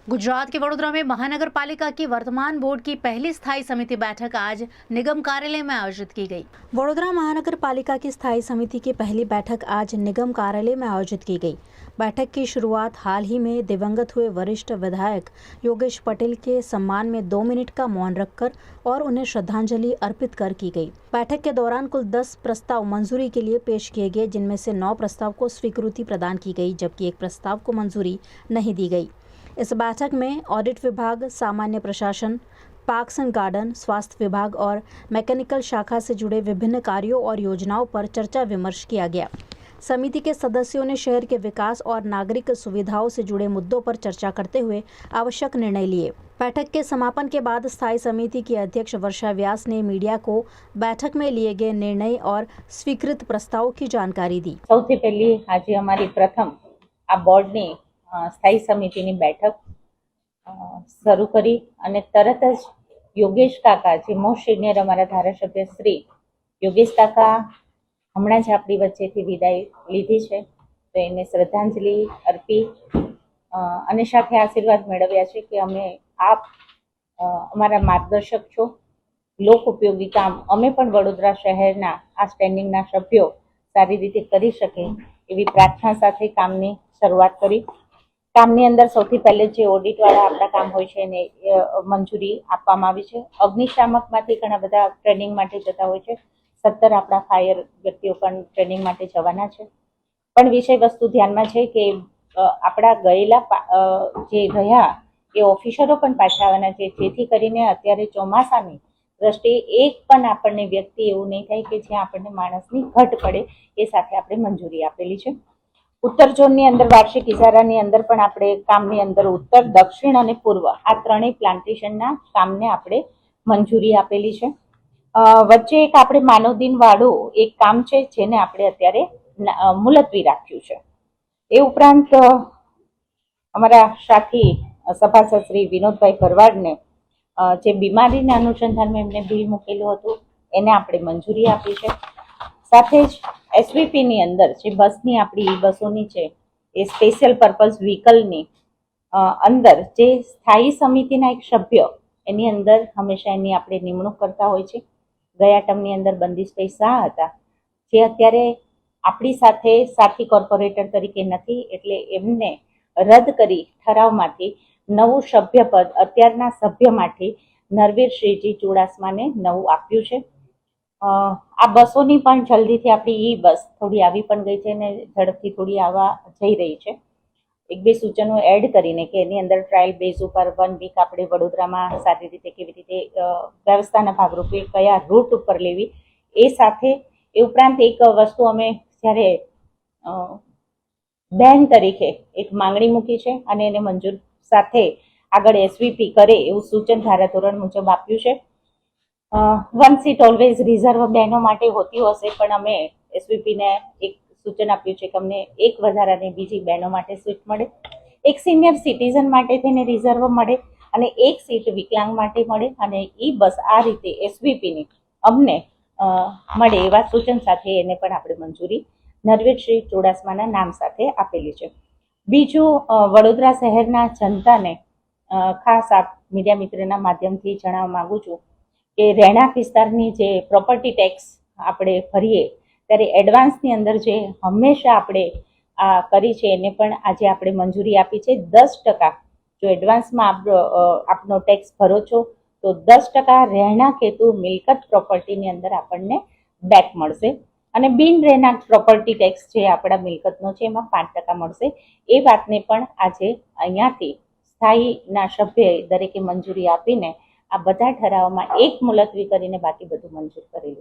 गुजरात के वडोदरा में महानगर पालिका की वर्तमान बोर्ड की पहली स्थायी समिति बैठक आज निगम कार्यालय में आयोजित की गई। वडोदरा महानगर पालिका की स्थायी समिति की पहली बैठक आज निगम कार्यालय में आयोजित की गई। बैठक की शुरुआत हाल ही में दिवंगत हुए वरिष्ठ विधायक योगेश पटेल के सम्मान में 2 मिनट का मौन रखकर और उन्हें श्रद्धांजलि अर्पित कर की गई। बैठक के दौरान कुल 10 प्रस्ताव मंजूरी के लिए पेश किए गए, जिनमें से 9 प्रस्ताव को स्वीकृति प्रदान की गई, जबकि एक प्रस्ताव को मंजूरी नहीं दी गई। इस बैठक में ऑडिट विभाग, सामान्य प्रशासन, पार्क्स एंड गार्डन, स्वास्थ्य विभाग और मैकेनिकल शाखा से जुड़े विभिन्न कार्यों और योजनाओं पर चर्चा विमर्श किया गया। समिति के सदस्यों ने शहर के विकास और नागरिक सुविधाओं से जुड़े मुद्दों पर चर्चा करते हुए आवश्यक निर्णय लिए। बैठक के समापन के बाद स्थायी समिति की अध्यक्ष वर्षा व्यास ने मीडिया को बैठक में लिए गए निर्णय और स्वीकृत प्रस्तावों की जानकारी दी। સૌથી પહેલી આજે અમારી પ્રથમ આ બોર્ડની સ્થાયી સમિતિની બેઠક શરૂ કરી અને તરત જ યોગેશ કાકા, જે મોસ્ટ સિનિયર અમારા ધારાસભ્ય શ્રી યોગેશ કાકા હમણાં જ આપણી વચ્ચેથી વિદાય લીધી છે, તો એને શ્રદ્ધાંજલિ અર્પી અને સાથે આશીર્વાદ મેળવ્યા છે કે અમે આપ અમારા માર્ગદર્શક છો, લોક ઉપયોગી કામ અમે પણ વડોદરા શહેરના આ સ્ટેન્ડિંગના સભ્યો સારી રીતે કરી શકે એવી પ્રાર્થના સાથે કામની શરૂઆત કરી। કામની અંદર સૌથી પહેલે જે ઓડિટવાળા આપણા કામ હોય છે એને મંજૂરી આપવામાં આવી છે। અગ્નિશામકમાંથી ઘણા બધા ટ્રેનિંગ માટે જતા હોય છે, 17 આપણા ફાયર વ્યક્તિઓ પણ ટ્રેનિંગ માટે જવાના છે। પણ વિષય વસ્તુ ધ્યાનમાં છે કે આપણા ગયેલા જે રહ્યા એ ઓફિસરો પણ પાછા આવવાના છે, જેથી કરીને અત્યારે ચોમાસાની દ્રષ્ટિએ એક પણ આપણને વ્યક્તિ એવું નહીં થાય કે જ્યાં આપણને માણસની ઘટ પડે, એ સાથે આપણે મંજૂરી આપેલી છે। ઉત્તર ઝોનની અંદર વાર્ષિક ઇજારાની અંદર પણ આપણે કામની અંદર ઉત્તર, દક્ષિણ અને પૂર્વ આ ત્રણેય પ્લાન્ટેશનના કામને આપણે મંજૂરી આપેલી છે। વચ્ચે એક આપણે માનવ દિન વાળું એક કામ છે જેને આપણે અત્યારે મુલતવી રાખ્યું છે। એ ઉપરાંત અમારા સાથી સભાસદ શ્રી વિનોદભાઈ ભરવાડને જે બીમારીના અનુસંધાનમાં એમને બિલ મૂકેલું હતું એને આપણે મંજૂરી આપી છે। સાથે જ એસવીપીની અંદર જે બસની આપણી બસોની છે એ સ્પેશિયલ પર્પઝ વ્હીકલની અંદર જે સ્થાયી સમિતિના એક સભ્ય એની અંદર હંમેશા એની આપણે નિમણૂક કરતા હોય છે। ગયા ટર્મની અંદર બંદીશભાઈ શાહ હતા, જે અત્યારે આપણી સાથે સાથી કોર્પોરેટર તરીકે નથી, એટલે એમને રદ કરી ઠરાવમાંથી નવું સભ્યપદ અત્યારના સભ્યમાંથી નરવીરસિંહજી ચુડાસમાને નવું આપ્યું છે। આ બસોની પણ જલ્દીથી આપણી ઈ બસ થોડી આવી પણ ગઈ છે ને ઝડપથી થોડી આવવા જઈ રહી છે। એક બે સૂચનો એડ કરીને કે એની અંદર ટ્રાયલ બેઝ ઉપર 1 વીક આપણે વડોદરામાં સારી રીતે કેવી રીતે વ્યવસ્થાના ભાગરૂપે કયા રૂટ ઉપર લેવી, એ સાથે એ ઉપરાંત એક વસ્તુ અમે જ્યારે બેન તરીકે એક માંગણી મૂકી છે અને એને મંજૂર સાથે આગળ એસવીપી કરે એવું સૂચન ધારાધોરણ મુજબ આપ્યું છે। 1 સીટ ઓલવેઝ રિઝર્વ બહેનો માટે હોતી હશે, પણ અમે એસવીપીને એક સૂચન આપ્યું છે કે અમને એક વધારાની બીજી બહેનો માટે સીટ મળે, એક સિનિયર સિટીઝન માટે થઈને રિઝર્વ મળે અને એક સીટ વિકલાંગ માટે મળે, અને ઈ બસ આ રીતે એસવીપીની અમને મળે એવા સૂચન સાથે એને પણ આપણે મંજૂરી નરવીરસિંહ ચુડાસમાના નામ સાથે આપેલી છે। બીજું, વડોદરા શહેરના જનતાને ખાસ આપ મીડિયા મિત્રના માધ્યમથી જણાવવા માંગુ છું કે રહેણાંક વિસ્તારની જે પ્રોપર્ટી ટેક્સ આપણે ભરીએ ત્યારે એડવાન્સની અંદર જે હંમેશા આપણે આ કરી છે એને પણ આજે આપણે મંજૂરી આપી છે। 10% જો એડવાન્સમાં આપનો ટેક્સ ભરો છો તો 10% રહેણાંક હેતુ મિલકત પ્રોપર્ટીની અંદર આપણને બેક મળશે, અને બિન રહેણાંક પ્રોપર્ટી ટેક્સ જે આપણા મિલકતનો છે એમાં 5% મળશે। એ વાતને પણ આજે અહીંયાથી સ્થાયીના સભ્યએ દરેકે મંજૂરી આપીને આ બધા ઠરાવમાં એક મુલતવી કરીને બાકી બધું મંજૂર કરેલું છે।